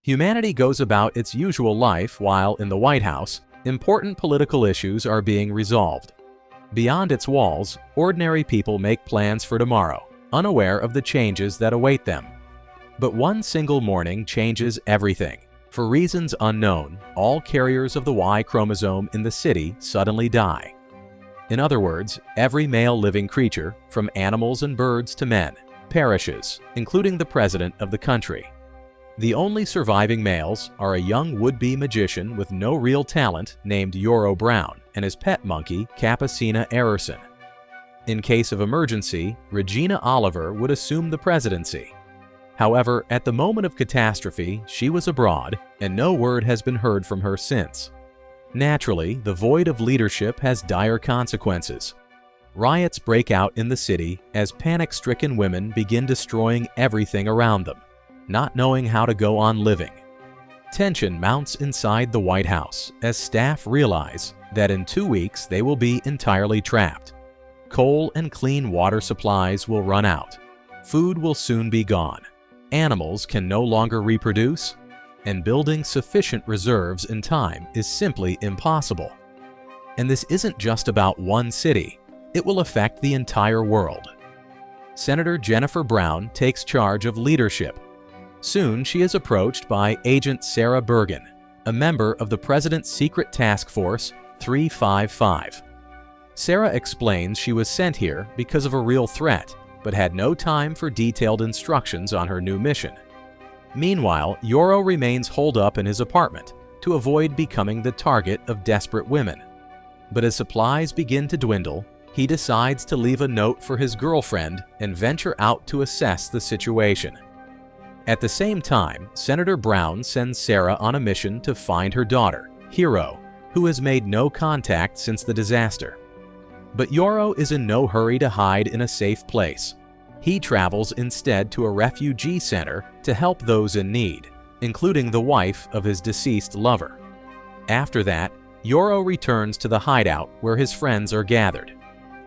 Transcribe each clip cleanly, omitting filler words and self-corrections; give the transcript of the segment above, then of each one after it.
Humanity goes about its usual life while, in the White House, important political issues are being resolved. Beyond its walls, ordinary people make plans for tomorrow, unaware of the changes that await them. But one single morning changes everything. For reasons unknown, all carriers of the Y chromosome in the city suddenly die. In other words, every male living creature, from animals and birds to men, perishes, including the president of the country. The only surviving males are a young would-be magician with no real talent named Yoro Brown and his pet monkey, Capucina Ererson. In case of emergency, Regina Oliver would assume the presidency. However, at the moment of catastrophe, she was abroad, and no word has been heard from her since. Naturally, the void of leadership has dire consequences. Riots break out in the city as panic-stricken women begin destroying everything around them, not knowing how to go on living. Tension mounts inside the White House as staff realize that in 2 weeks they will be entirely trapped. Coal and clean water supplies will run out. Food will soon be gone. Animals can no longer reproduce, and building sufficient reserves in time is simply impossible. And this isn't just about one city. It will affect the entire world. Senator Jennifer Brown takes charge of leadership. Soon she is approached by Agent Sarah Bergen, a member of the President's Secret Task Force 355. Sarah explains she was sent here because of a real threat, but had no time for detailed instructions on her new mission. Meanwhile, Yoro remains holed up in his apartment to avoid becoming the target of desperate women. But as supplies begin to dwindle, he decides to leave a note for his girlfriend and venture out to assess the situation. At the same time, Senator Brown sends Sarah on a mission to find her daughter, Hiro, who has made no contact since the disaster. But Yoro is in no hurry to hide in a safe place. He travels instead to a refugee center to help those in need, including the wife of his deceased lover. After that, Yoro returns to the hideout where his friends are gathered.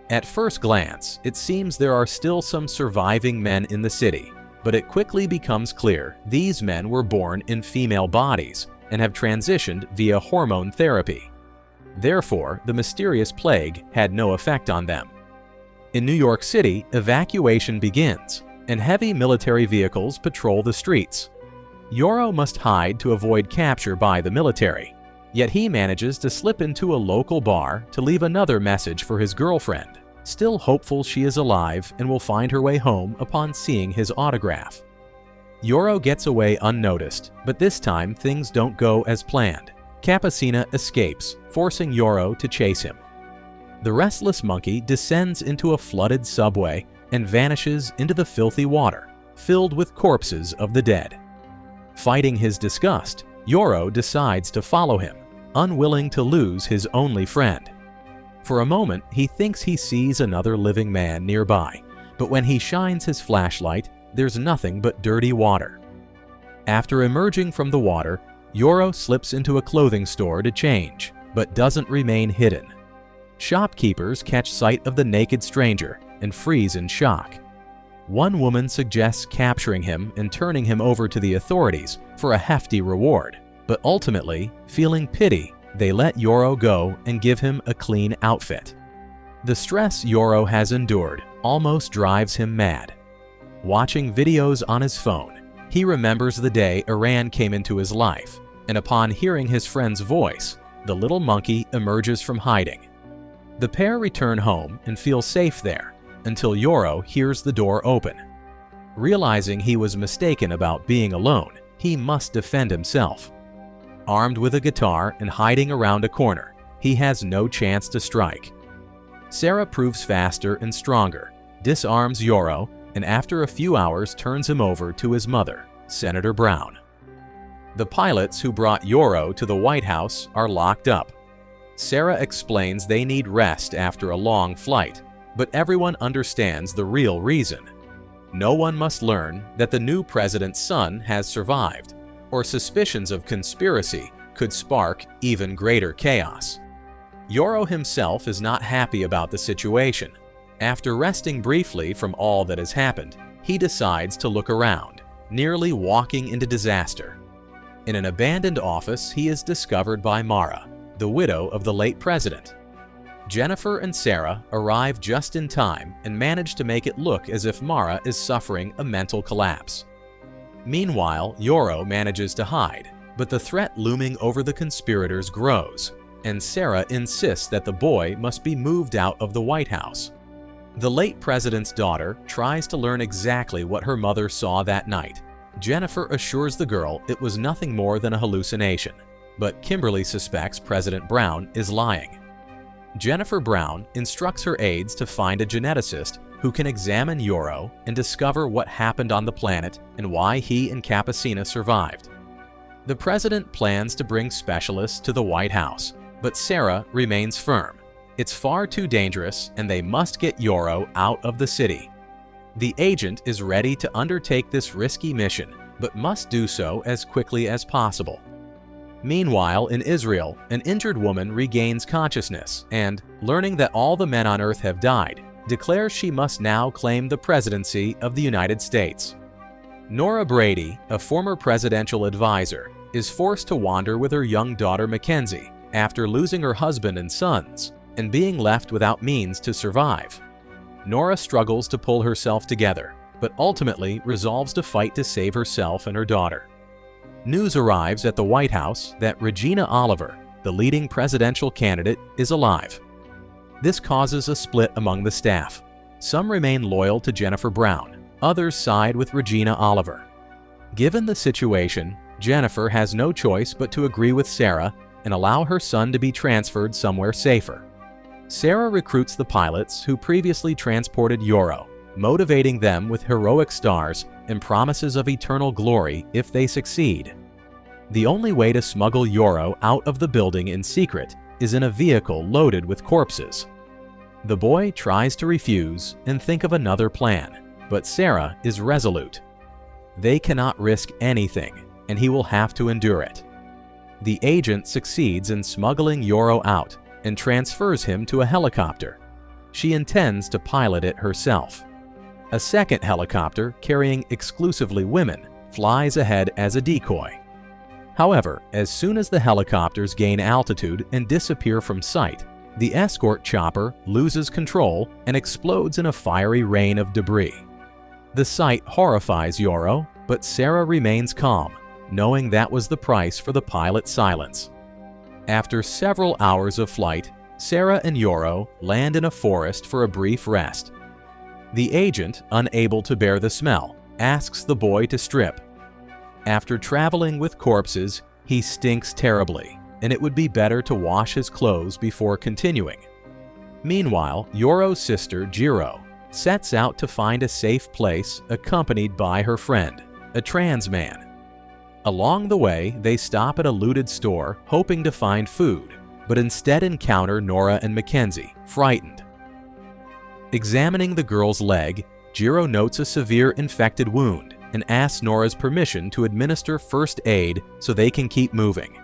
At first glance, it seems there are still some surviving men in the city, but it quickly becomes clear these men were born in female bodies and have transitioned via hormone therapy. Therefore, the mysterious plague had no effect on them. In New York City, evacuation begins, and heavy military vehicles patrol the streets. Yoro must hide to avoid capture by the military, yet he manages to slip into a local bar to leave another message for his girlfriend, still hopeful she is alive and will find her way home upon seeing his autograph. Yoro gets away unnoticed, but this time things don't go as planned. Capucina escapes, forcing Yoro to chase him. The restless monkey descends into a flooded subway and vanishes into the filthy water, filled with corpses of the dead. Fighting his disgust, Yoro decides to follow him, unwilling to lose his only friend. For a moment, he thinks he sees another living man nearby, but when he shines his flashlight, there's nothing but dirty water. After emerging from the water, Yoro slips into a clothing store to change, but doesn't remain hidden. Shopkeepers catch sight of the naked stranger and freeze in shock. One woman suggests capturing him and turning him over to the authorities for a hefty reward, but ultimately, feeling pity, they let Yoro go and give him a clean outfit. The stress Yoro has endured almost drives him mad. Watching videos on his phone, he remembers the day Iran came into his life, and upon hearing his friend's voice, the little monkey emerges from hiding. The pair return home and feel safe there, until Yoro hears the door open. Realizing he was mistaken about being alone, he must defend himself. Armed with a guitar and hiding around a corner, he has no chance to strike. Sarah proves faster and stronger, disarms Yoro, and after a few hours turns him over to his mother, Senator Brown. The pilots who brought Yoro to the White House are locked up. Sarah explains they need rest after a long flight, but everyone understands the real reason. No one must learn that the new president's son has survived, or suspicions of conspiracy could spark even greater chaos. Yoro himself is not happy about the situation. After resting briefly from all that has happened, he decides to look around, nearly walking into disaster. In an abandoned office, he is discovered by Mara, the widow of the late president. Jennifer and Sarah arrive just in time and manage to make it look as if Mara is suffering a mental collapse. Meanwhile, Yoro manages to hide, but the threat looming over the conspirators grows, and Sarah insists that the boy must be moved out of the White House. The late president's daughter tries to learn exactly what her mother saw that night. Jennifer assures the girl it was nothing more than a hallucination, but Kimberly suspects President Brown is lying. Jennifer Brown instructs her aides to find a geneticist who can examine Yoro and discover what happened on the planet and why he and Capacina survived. The president plans to bring specialists to the White House, but Sarah remains firm. It's far too dangerous and they must get Yoro out of the city. The agent is ready to undertake this risky mission, but must do so as quickly as possible. Meanwhile, in Israel, an injured woman regains consciousness and, learning that all the men on Earth have died, declares she must now claim the presidency of the United States. Nora Brady, a former presidential advisor, is forced to wander with her young daughter Mackenzie after losing her husband and sons and being left without means to survive. Nora struggles to pull herself together, but ultimately resolves to fight to save herself and her daughter. News arrives at the White House that Regina Oliver, the leading presidential candidate, is alive. This causes a split among the staff. Some remain loyal to Jennifer Brown, others side with Regina Oliver. Given the situation, Jennifer has no choice but to agree with Sarah and allow her son to be transferred somewhere safer. Sarah recruits the pilots who previously transported Yoro, motivating them with heroic stars and promises of eternal glory if they succeed. The only way to smuggle Yoro out of the building in secret is in a vehicle loaded with corpses. The boy tries to refuse and think of another plan, but Sarah is resolute. They cannot risk anything, and he will have to endure it. The agent succeeds in smuggling Yoro out and transfers him to a helicopter. She intends to pilot it herself. A second helicopter, carrying exclusively women, flies ahead as a decoy. However, as soon as the helicopters gain altitude and disappear from sight, the escort chopper loses control and explodes in a fiery rain of debris. The sight horrifies Yoro, but Sarah remains calm, knowing that was the price for the pilot's silence. After several hours of flight, Sarah and Yoro land in a forest for a brief rest. The agent, unable to bear the smell, asks the boy to strip. After traveling with corpses, he stinks terribly, and it would be better to wash his clothes before continuing. Meanwhile, Yoro's sister, Jiro, sets out to find a safe place accompanied by her friend, a trans man. Along the way, they stop at a looted store hoping to find food, but instead encounter Nora and Mackenzie, frightened. Examining the girl's leg, Jiro notes a severe infected wound and asks Nora's permission to administer first aid so they can keep moving.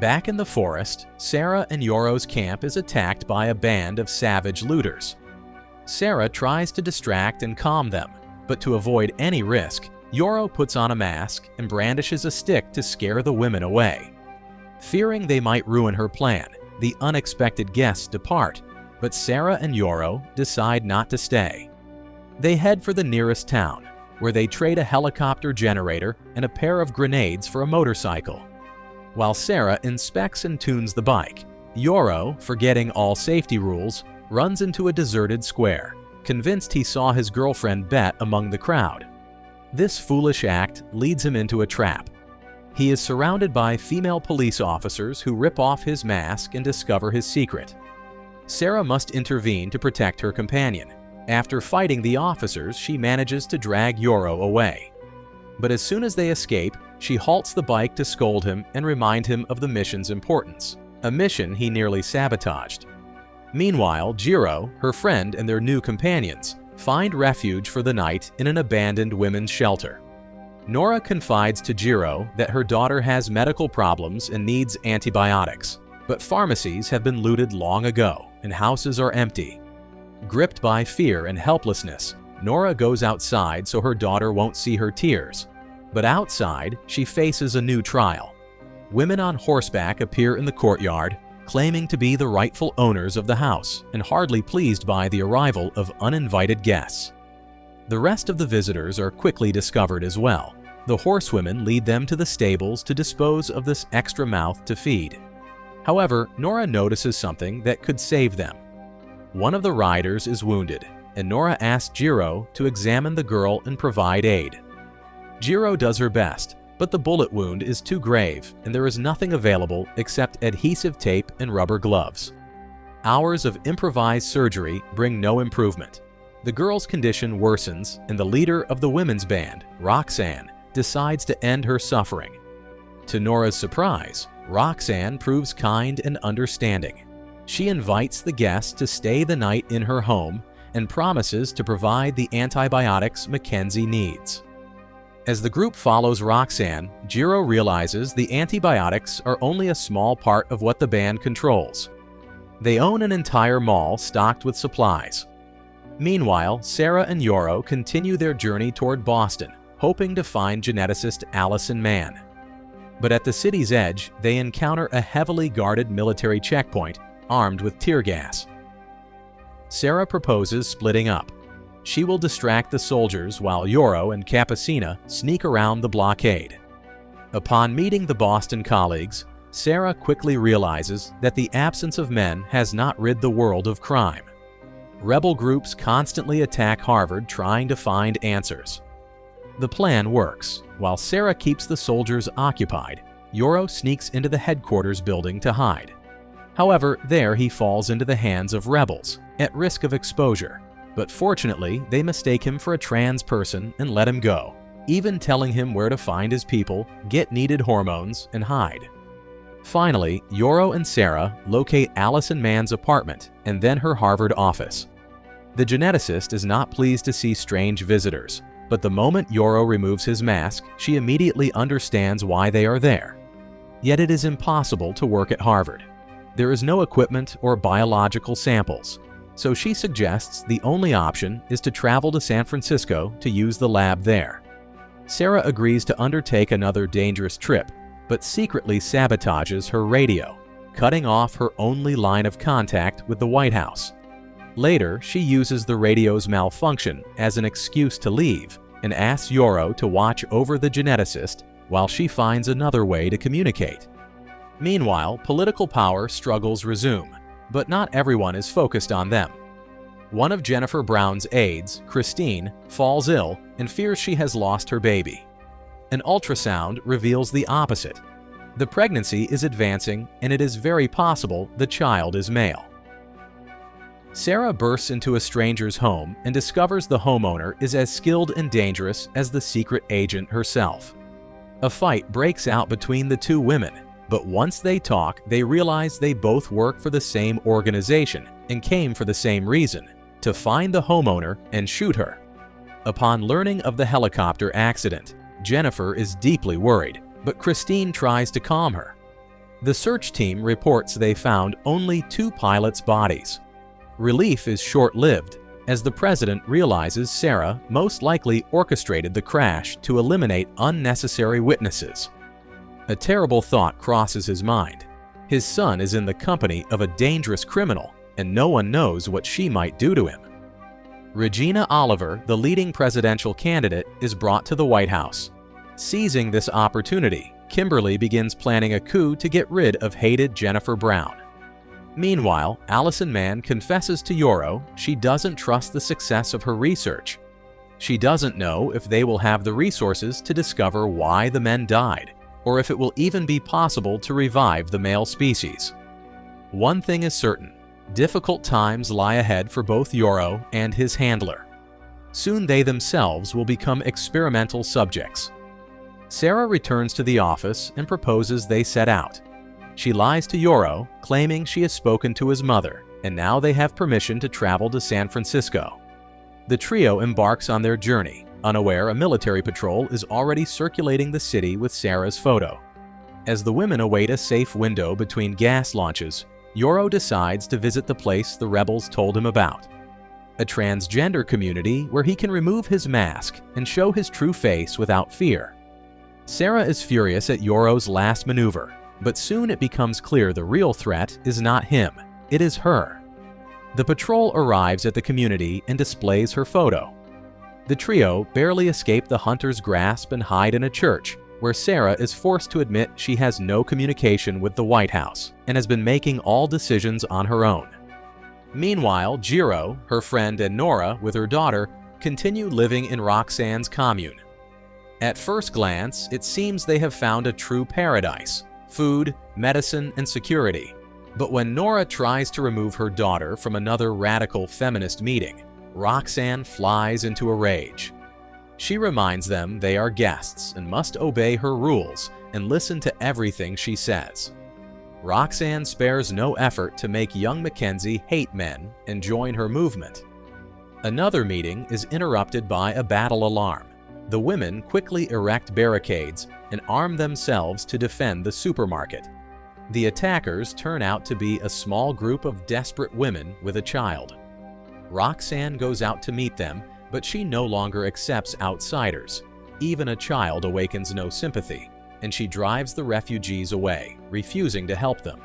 Back in the forest, Sarah and Yoro's camp is attacked by a band of savage looters. Sarah tries to distract and calm them, but to avoid any risk, Yoro puts on a mask and brandishes a stick to scare the women away. Fearing they might ruin her plan, the unexpected guests depart, but Sarah and Yoro decide not to stay. They head for the nearest town, where they trade a helicopter generator and a pair of grenades for a motorcycle. While Sarah inspects and tunes the bike, Yoro, forgetting all safety rules, runs into a deserted square, convinced he saw his girlfriend Bet among the crowd. This foolish act leads him into a trap. He is surrounded by female police officers who rip off his mask and discover his secret. Sarah must intervene to protect her companion. After fighting the officers, she manages to drag Yoro away. But as soon as they escape, she halts the bike to scold him and remind him of the mission's importance, a mission he nearly sabotaged. Meanwhile, Jiro, her friend, and their new companions find refuge for the night in an abandoned women's shelter. Nora confides to Jiro that her daughter has medical problems and needs antibiotics, but pharmacies have been looted long ago and houses are empty. Gripped by fear and helplessness, Nora goes outside so her daughter won't see her tears. But outside, she faces a new trial. Women on horseback appear in the courtyard, claiming to be the rightful owners of the house and hardly pleased by the arrival of uninvited guests. The rest of the visitors are quickly discovered as well. The horsewomen lead them to the stables to dispose of this extra mouth to feed. However, Nora notices something that could save them. One of the riders is wounded, and Nora asks Jiro to examine the girl and provide aid. Jiro does her best, but the bullet wound is too grave and there is nothing available except adhesive tape and rubber gloves. Hours of improvised surgery bring no improvement. The girl's condition worsens and the leader of the women's band, Roxanne, decides to end her suffering. To Nora's surprise, Roxanne proves kind and understanding. She invites the guests to stay the night in her home and promises to provide the antibiotics Mackenzie needs. As the group follows Roxanne, Jiro realizes the antibiotics are only a small part of what the band controls. They own an entire mall stocked with supplies. Meanwhile, Sarah and Yoro continue their journey toward Boston, hoping to find geneticist Allison Mann. But at the city's edge, they encounter a heavily guarded military checkpoint armed with tear gas. Sarah proposes splitting up. She will distract the soldiers while Yoro and Cappuccina sneak around the blockade. Upon meeting the Boston colleagues, Sarah quickly realizes that the absence of men has not rid the world of crime. Rebel groups constantly attack Harvard trying to find answers. The plan works. While Sarah keeps the soldiers occupied, Yoro sneaks into the headquarters building to hide. However, there he falls into the hands of rebels, at risk of exposure. But fortunately, they mistake him for a trans person and let him go, even telling him where to find his people, get needed hormones, and hide. Finally, Yoro and Sarah locate Allison Mann's apartment and then her Harvard office. The geneticist is not pleased to see strange visitors, but the moment Yoro removes his mask, she immediately understands why they are there. Yet it is impossible to work at Harvard. There is no equipment or biological samples, so she suggests the only option is to travel to San Francisco to use the lab there. Sarah agrees to undertake another dangerous trip, but secretly sabotages her radio, cutting off her only line of contact with the White House. Later, she uses the radio's malfunction as an excuse to leave and asks Yoro to watch over the geneticist while she finds another way to communicate. Meanwhile, political power struggles resume, but not everyone is focused on them. One of Jennifer Brown's aides, Christine, falls ill and fears she has lost her baby. An ultrasound reveals the opposite. The pregnancy is advancing and it is very possible the child is male. Sarah bursts into a stranger's home and discovers the homeowner is as skilled and dangerous as the secret agent herself. A fight breaks out between the two women, but once they talk, they realize they both work for the same organization and came for the same reason, to find the homeowner and shoot her. Upon learning of the helicopter accident, Jennifer is deeply worried, but Christine tries to calm her. The search team reports they found only 2 pilots' bodies. Relief is short-lived, as the president realizes Sarah most likely orchestrated the crash to eliminate unnecessary witnesses. A terrible thought crosses his mind. His son is in the company of a dangerous criminal, and no one knows what she might do to him. Regina Oliver, the leading presidential candidate, is brought to the White House. Seizing this opportunity, Kimberly begins planning a coup to get rid of hated Jennifer Brown. Meanwhile, Allison Mann confesses to Yoro she doesn't trust the success of her research. She doesn't know if they will have the resources to discover why the men died, or if it will even be possible to revive the male species. One thing is certain, difficult times lie ahead for both Yoro and his handler. Soon they themselves will become experimental subjects. Sarah returns to the office and proposes they set out. She lies to Yoro, claiming she has spoken to his mother, and now they have permission to travel to San Francisco. The trio embarks on their journey, unaware a military patrol is already circulating the city with Sarah's photo. As the women await a safe window between gas launches, Yoro decides to visit the place the rebels told him about. A transgender community where he can remove his mask and show his true face without fear. Sarah is furious at Yoro's last maneuver, but soon it becomes clear the real threat is not him, it is her. The patrol arrives at the community and displays her photo. The trio barely escape the hunter's grasp and hide in a church, where Sarah is forced to admit she has no communication with the White House and has been making all decisions on her own. Meanwhile, Jiro, her friend, and Nora, with her daughter, continue living in Roxanne's commune. At first glance, it seems they have found a true paradise: food, medicine, and security. But when Nora tries to remove her daughter from another radical feminist meeting, Roxanne flies into a rage. She reminds them they are guests and must obey her rules and listen to everything she says. Roxanne spares no effort to make young Mackenzie hate men and join her movement. Another meeting is interrupted by a battle alarm. The women quickly erect barricades and arm themselves to defend the supermarket. The attackers turn out to be a small group of desperate women with a child. Roxanne goes out to meet them, but she no longer accepts outsiders. Even a child awakens no sympathy, and she drives the refugees away, refusing to help them.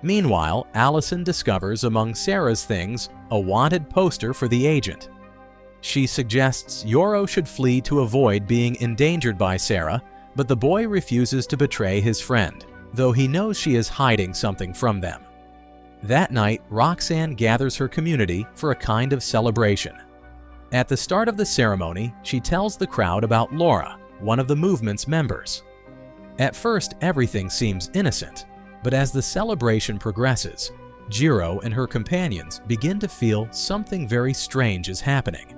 Meanwhile, Allison discovers among Sarah's things a wanted poster for the agent. She suggests Yoro should flee to avoid being endangered by Sarah, but the boy refuses to betray his friend, though he knows she is hiding something from them. That night, Roxanne gathers her community for a kind of celebration. At the start of the ceremony, she tells the crowd about Laura, one of the movement's members. At first, everything seems innocent, but as the celebration progresses, Jiro and her companions begin to feel something very strange is happening.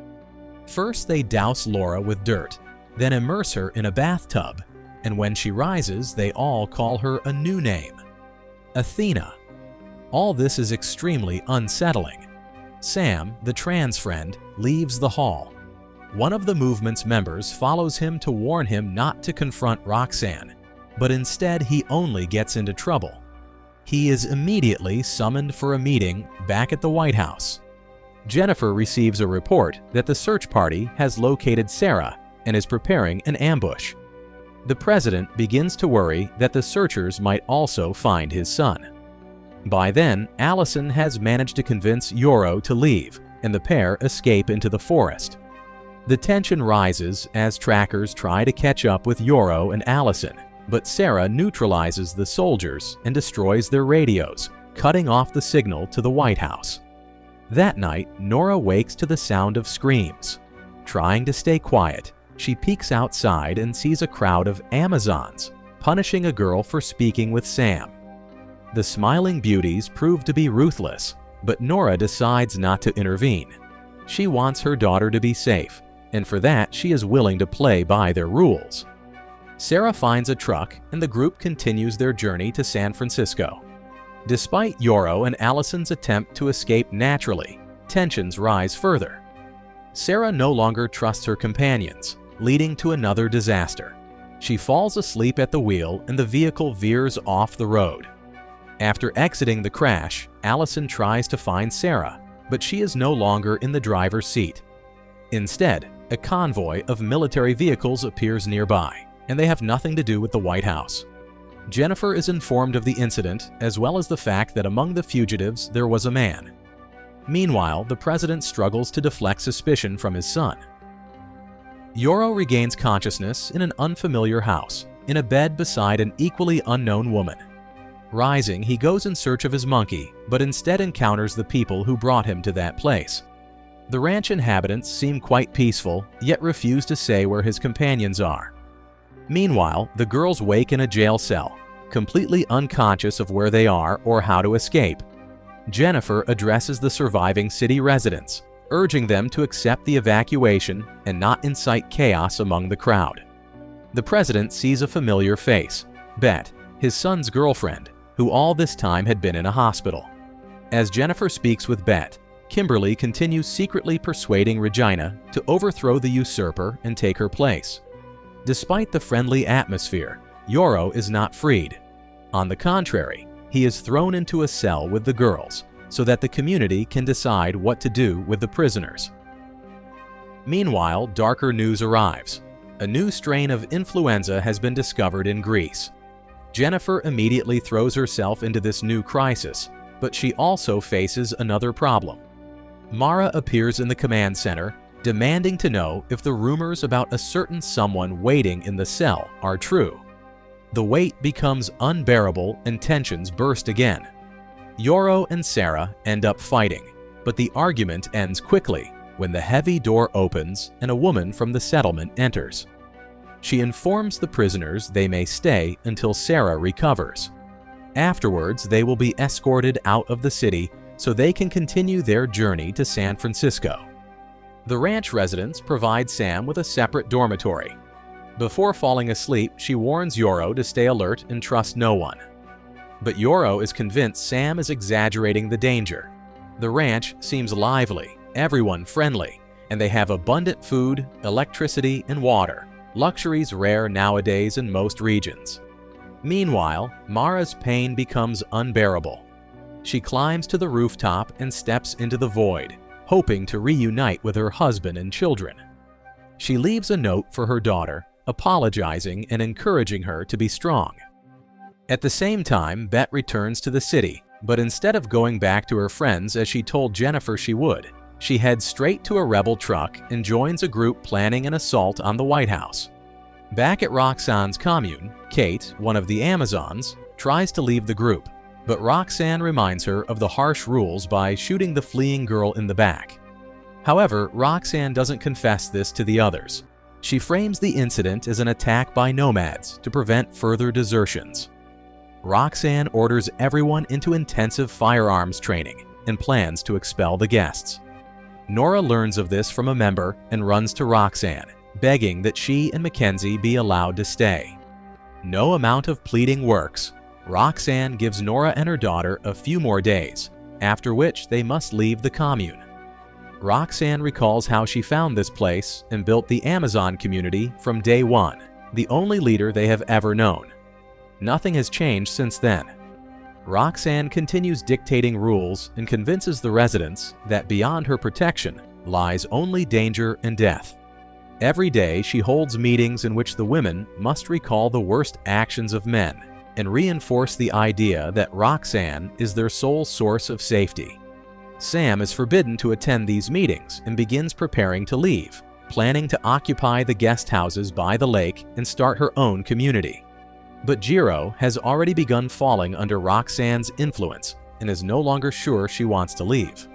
First, they douse Laura with dirt, then immerse her in a bathtub, and when she rises, they all call her a new name: Athena. All this is extremely unsettling. Sam, the trans friend, leaves the hall. One of the movement's members follows him to warn him not to confront Roxanne, but instead he only gets into trouble. He is immediately summoned for a meeting back at the White House. Jennifer receives a report that the search party has located Sarah and is preparing an ambush. The president begins to worry that the searchers might also find his son. By then, Allison has managed to convince Yoro to leave, and the pair escape into the forest. The tension rises as trackers try to catch up with Yoro and Allison, but Sarah neutralizes the soldiers and destroys their radios, cutting off the signal to the White House. That night, Nora wakes to the sound of screams. Trying to stay quiet, she peeks outside and sees a crowd of Amazons punishing a girl for speaking with Sam. The smiling beauties prove to be ruthless, but Nora decides not to intervene. She wants her daughter to be safe, and for that she is willing to play by their rules. Sarah finds a truck and the group continues their journey to San Francisco. Despite Yoro and Allison's attempt to escape naturally, tensions rise further. Sarah no longer trusts her companions, leading to another disaster. She falls asleep at the wheel and the vehicle veers off the road. After exiting the crash, Allison tries to find Sarah, but she is no longer in the driver's seat. Instead, a convoy of military vehicles appears nearby, and they have nothing to do with the White House. Jennifer is informed of the incident, as well as the fact that among the fugitives there was a man. Meanwhile, the president struggles to deflect suspicion from his son. Yoro regains consciousness in an unfamiliar house, in a bed beside an equally unknown woman. Rising, he goes in search of his monkey, but instead encounters the people who brought him to that place. The ranch inhabitants seem quite peaceful, yet refuse to say where his companions are. Meanwhile, the girls wake in a jail cell, completely unconscious of where they are or how to escape. Jennifer addresses the surviving city residents, urging them to accept the evacuation and not incite chaos among the crowd. The president sees a familiar face, Bette, his son's girlfriend, who all this time had been in a hospital. As Jennifer speaks with Bette, Kimberly continues secretly persuading Regina to overthrow the usurper and take her place. Despite the friendly atmosphere, Yoro is not freed. On the contrary, he is thrown into a cell with the girls so that the community can decide what to do with the prisoners. Meanwhile, darker news arrives. A new strain of influenza has been discovered in Greece. Jennifer immediately throws herself into this new crisis, but she also faces another problem. Mara appears in the command center, demanding to know if the rumors about a certain someone waiting in the cell are true. The wait becomes unbearable and tensions burst again. Yoro and Sarah end up fighting, but the argument ends quickly when the heavy door opens and a woman from the settlement enters. She informs the prisoners they may stay until Sarah recovers. Afterwards, they will be escorted out of the city so they can continue their journey to San Francisco. The ranch residents provide Sam with a separate dormitory. Before falling asleep, she warns Yoro to stay alert and trust no one. But Yoro is convinced Sam is exaggerating the danger. The ranch seems lively, everyone friendly, and they have abundant food, electricity, and water, luxuries rare nowadays in most regions. Meanwhile, Mara's pain becomes unbearable. She climbs to the rooftop and steps into the void, hoping to reunite with her husband and children. She leaves a note for her daughter, apologizing and encouraging her to be strong. At the same time, Bette returns to the city, but instead of going back to her friends as she told Jennifer she would, she heads straight to a rebel truck and joins a group planning an assault on the White House. Back at Roxanne's commune, Kate, one of the Amazons, tries to leave the group, but Roxanne reminds her of the harsh rules by shooting the fleeing girl in the back. However, Roxanne doesn't confess this to the others. She frames the incident as an attack by nomads to prevent further desertions. Roxanne orders everyone into intensive firearms training and plans to expel the guests. Nora learns of this from a member and runs to Roxanne, begging that she and Mackenzie be allowed to stay. No amount of pleading works. Roxanne gives Nora and her daughter a few more days, after which they must leave the commune. Roxanne recalls how she found this place and built the Amazon community from day one, the only leader they have ever known. Nothing has changed since then. Roxanne continues dictating rules and convinces the residents that beyond her protection lies only danger and death. Every day she holds meetings in which the women must recall the worst actions of men and reinforce the idea that Roxanne is their sole source of safety. Sam is forbidden to attend these meetings and begins preparing to leave, planning to occupy the guest houses by the lake and start her own community. But Jiro has already begun falling under Roxanne's influence and is no longer sure she wants to leave.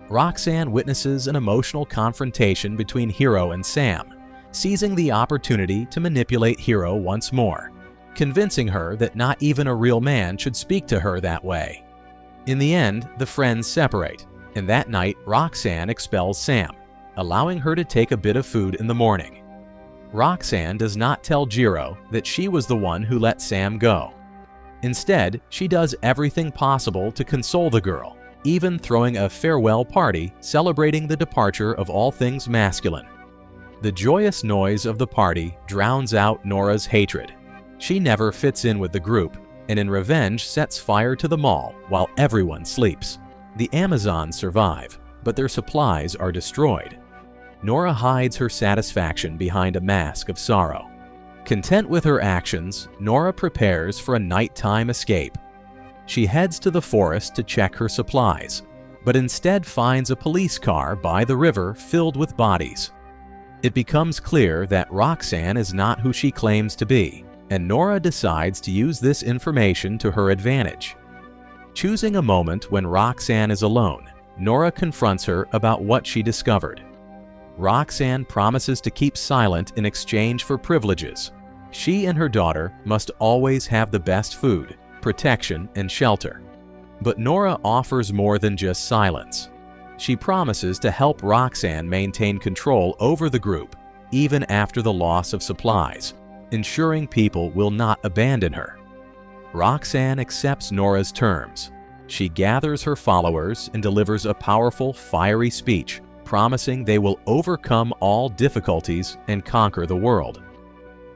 Roxanne witnesses an emotional confrontation between Hiro and Sam, seizing the opportunity to manipulate Hiro once more, convincing her that not even a real man should speak to her that way. In the end, the friends separate, and that night Roxanne expels Sam, allowing her to take a bit of food in the morning. Roxanne does not tell Jiro that she was the one who let Sam go. Instead, she does everything possible to console the girl, even throwing a farewell party celebrating the departure of all things masculine. The joyous noise of the party drowns out Nora's hatred. She never fits in with the group, and in revenge sets fire to the mall while everyone sleeps. The Amazons survive, but their supplies are destroyed. Nora hides her satisfaction behind a mask of sorrow. Content with her actions, Nora prepares for a nighttime escape. She heads to the forest to check her supplies, but instead finds a police car by the river filled with bodies. It becomes clear that Roxanne is not who she claims to be, and Nora decides to use this information to her advantage. Choosing a moment when Roxanne is alone, Nora confronts her about what she discovered. Roxanne promises to keep silent in exchange for privileges. She and her daughter must always have the best food, protection, and shelter. But Nora offers more than just silence. She promises to help Roxanne maintain control over the group, even after the loss of supplies, ensuring people will not abandon her. Roxanne accepts Nora's terms. She gathers her followers and delivers a powerful, fiery speech, promising they will overcome all difficulties and conquer the world.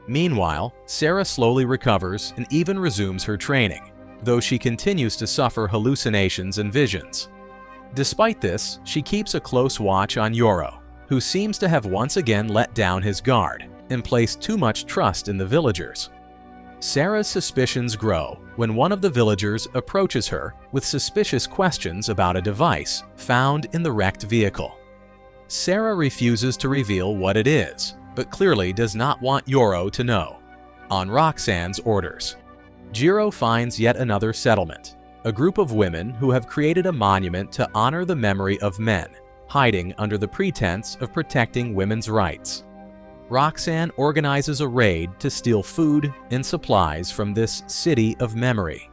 Meanwhile, Sarah slowly recovers and even resumes her training, though she continues to suffer hallucinations and visions. Despite this, she keeps a close watch on Yoro, who seems to have once again let down his guard, and place too much trust in the villagers. Sarah's suspicions grow when one of the villagers approaches her with suspicious questions about a device found in the wrecked vehicle. Sarah refuses to reveal what it is, but clearly does not want Yoro to know. On Roxanne's orders, Jiro finds yet another settlement, a group of women who have created a monument to honor the memory of men, hiding under the pretense of protecting women's rights. Roxanne organizes a raid to steal food and supplies from this city of memory.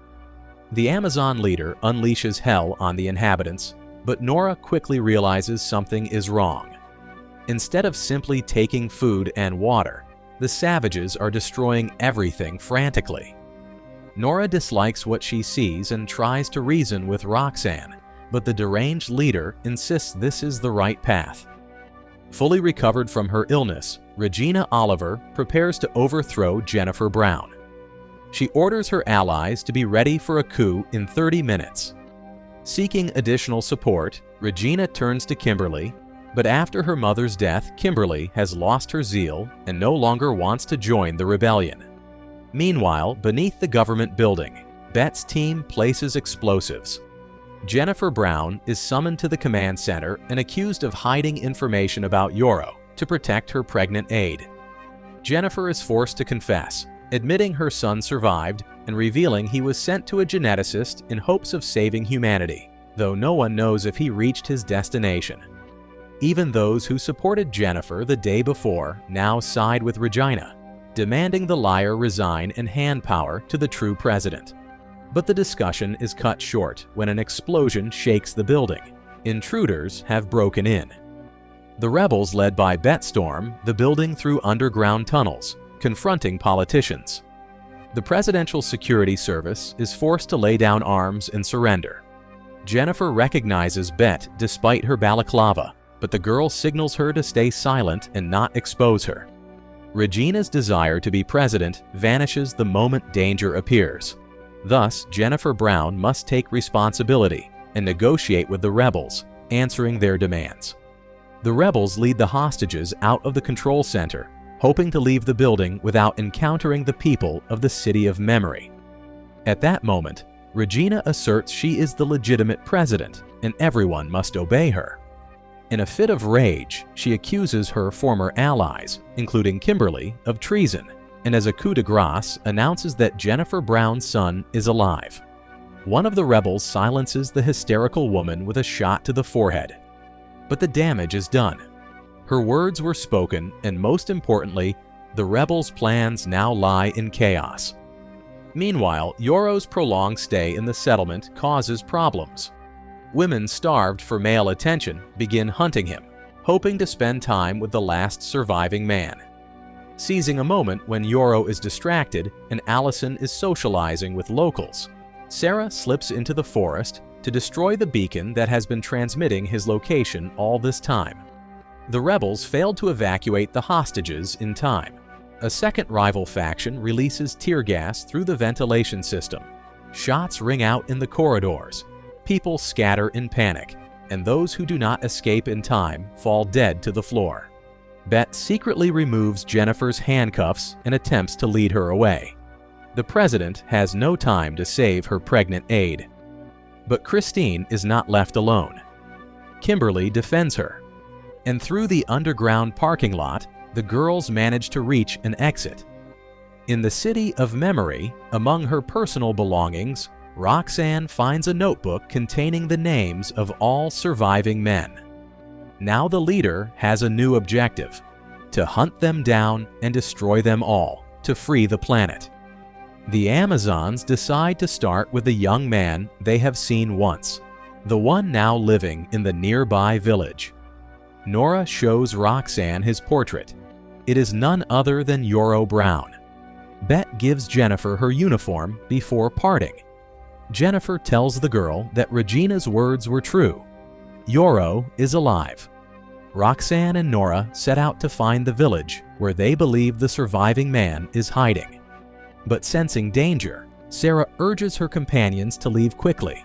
The Amazon leader unleashes hell on the inhabitants, but Nora quickly realizes something is wrong. Instead of simply taking food and water, the savages are destroying everything frantically. Nora dislikes what she sees and tries to reason with Roxanne, but the deranged leader insists this is the right path. Fully recovered from her illness, Regina Oliver prepares to overthrow Jennifer Brown. She orders her allies to be ready for a coup in 30 minutes. Seeking additional support, Regina turns to Kimberly, but after her mother's death, Kimberly has lost her zeal and no longer wants to join the rebellion. Meanwhile, beneath the government building, Bet's team places explosives. Jennifer Brown is summoned to the command center and accused of hiding information about Yoro to protect her pregnant aide. Jennifer is forced to confess, admitting her son survived and revealing he was sent to a geneticist in hopes of saving humanity, though no one knows if he reached his destination. Even those who supported Jennifer the day before now side with Regina, demanding the liar resign and hand power to the true president. But the discussion is cut short when an explosion shakes the building. Intruders have broken in. The rebels, led by Bet, storm the building through underground tunnels, confronting politicians. The Presidential Security Service is forced to lay down arms and surrender. Jennifer recognizes Bet despite her balaclava, but the girl signals her to stay silent and not expose her. Regina's desire to be president vanishes the moment danger appears. Thus, Jennifer Brown must take responsibility and negotiate with the rebels, answering their demands. The rebels lead the hostages out of the control center, hoping to leave the building without encountering the people of the City of Memory. At that moment, Regina asserts she is the legitimate president and everyone must obey her. In a fit of rage, she accuses her former allies, including Kimberly, of treason, and as a coup de grace announces that Jennifer Brown's son is alive. One of the rebels silences the hysterical woman with a shot to the forehead. But the damage is done. Her words were spoken, and most importantly, the rebels' plans now lie in chaos. Meanwhile, Yoro's prolonged stay in the settlement causes problems. Women starved for male attention begin hunting him, hoping to spend time with the last surviving man. Seizing a moment when Yoro is distracted and Allison is socializing with locals, Sarah slips into the forest to destroy the beacon that has been transmitting his location all this time. The rebels failed to evacuate the hostages in time. A second rival faction releases tear gas through the ventilation system. Shots ring out in the corridors. People scatter in panic, and those who do not escape in time fall dead to the floor. Bet secretly removes Jennifer's handcuffs and attempts to lead her away. The president has no time to save her pregnant aide. But Christine is not left alone. Kimberly defends her, and through the underground parking lot, the girls manage to reach an exit. In the City of Memory, among her personal belongings, Roxanne finds a notebook containing the names of all surviving men. Now the leader has a new objective: to hunt them down and destroy them all to free the planet. The Amazons decide to start with the young man they have seen once, the one now living in the nearby village. Nora shows Roxanne his portrait. It is none other than Yoro Brown. Bet gives Jennifer her uniform before parting. Jennifer tells the girl that Regina's words were true. Yoro is alive. Roxanne and Nora set out to find the village where they believe the surviving man is hiding. But sensing danger, Sarah urges her companions to leave quickly.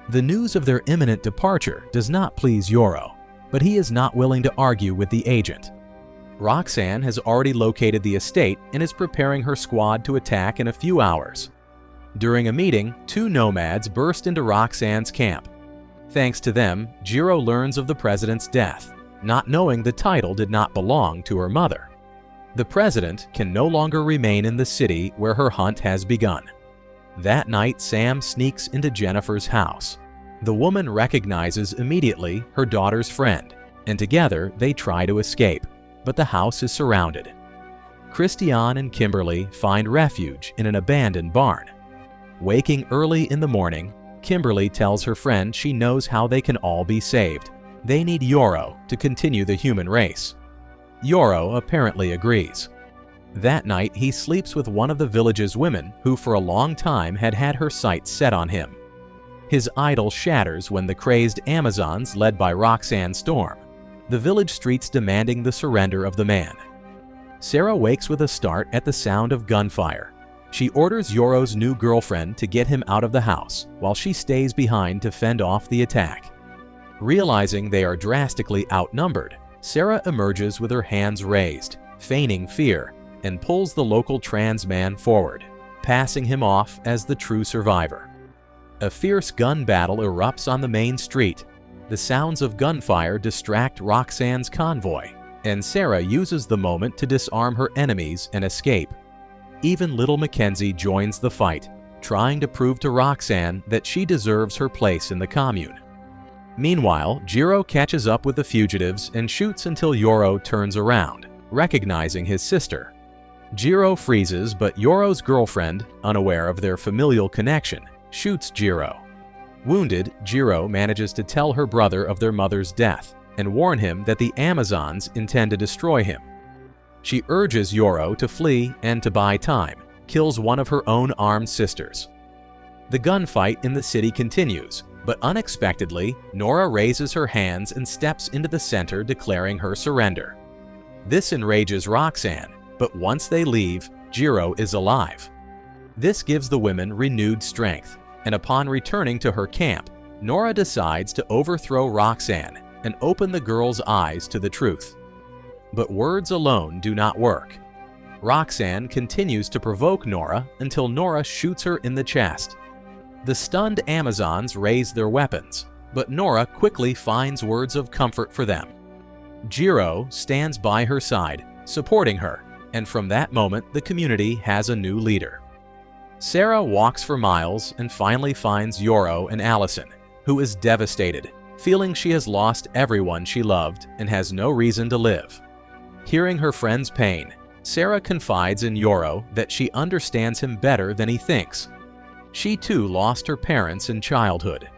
The news of their imminent departure does not please Yoro, but he is not willing to argue with the agent. Roxanne has already located the estate and is preparing her squad to attack in a few hours. During a meeting, two nomads burst into Roxanne's camp. Thanks to them, Jiro learns of the president's death, not knowing the title did not belong to her mother. The president can no longer remain in the city where her hunt has begun. That night, Sam sneaks into Jennifer's house. The woman recognizes immediately her daughter's friend, and together they try to escape, but the house is surrounded. Christiane and Kimberly find refuge in an abandoned barn. Waking early in the morning, Kimberly tells her friend she knows how they can all be saved. They need Yoro to continue the human race. Yoro apparently agrees. That night, he sleeps with one of the village's women who for a long time had had her sights set on him. His idol shatters when the crazed Amazons, led by Roxanne, storm the village streets demanding the surrender of the man. Sarah wakes with a start at the sound of gunfire. She orders Yoro's new girlfriend to get him out of the house, while she stays behind to fend off the attack. Realizing they are drastically outnumbered, Sarah emerges with her hands raised, feigning fear, and pulls the local trans man forward, passing him off as the true survivor. A fierce gun battle erupts on the main street. The sounds of gunfire distract Roxanne's convoy, and Sarah uses the moment to disarm her enemies and escape. Even little Mackenzie joins the fight, trying to prove to Roxanne that she deserves her place in the commune. Meanwhile, Jiro catches up with the fugitives and shoots until Yoro turns around, recognizing his sister. Jiro freezes, but Yoro's girlfriend, unaware of their familial connection, shoots Jiro. Wounded, Jiro manages to tell her brother of their mother's death and warn him that the Amazons intend to destroy him. She urges Yoro to flee and to buy time, kills one of her own armed sisters. The gunfight in the city continues, but unexpectedly, Nora raises her hands and steps into the center, declaring her surrender. This enrages Roxanne, but once they leave, Jiro is alive. This gives the women renewed strength, and upon returning to her camp, Nora decides to overthrow Roxanne and open the girl's eyes to the truth. But words alone do not work. Roxanne continues to provoke Nora until Nora shoots her in the chest. The stunned Amazons raise their weapons, but Nora quickly finds words of comfort for them. Jiro stands by her side, supporting her, and from that moment the community has a new leader. Sarah walks for miles and finally finds Yoro and Allison, who is devastated, feeling she has lost everyone she loved and has no reason to live. Hearing her friend's pain, Sarah confides in Yoro that she understands him better than he thinks. She too lost her parents in childhood.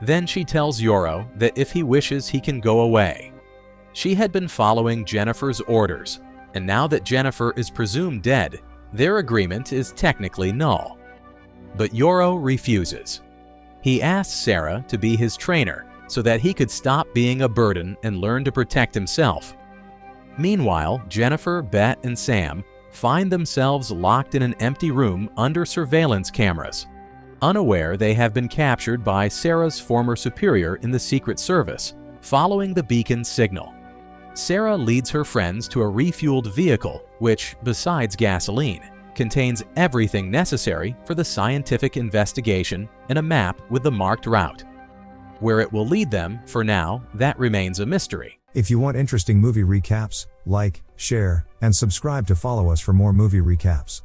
Then she tells Yoro that if he wishes he can go away. She had been following Jennifer's orders, and now that Jennifer is presumed dead, their agreement is technically null. But Yoro refuses. He asks Sarah to be his trainer so that he could stop being a burden and learn to protect himself. Meanwhile, Jennifer, Bet, and Sam find themselves locked in an empty room under surveillance cameras, unaware they have been captured by Sarah's former superior in the Secret Service, following the beacon's signal. Sarah leads her friends to a refueled vehicle which, besides gasoline, contains everything necessary for the scientific investigation and a map with the marked route. Where it will lead them, for now, that remains a mystery. If you want interesting movie recaps, like, share, and subscribe to follow us for more movie recaps.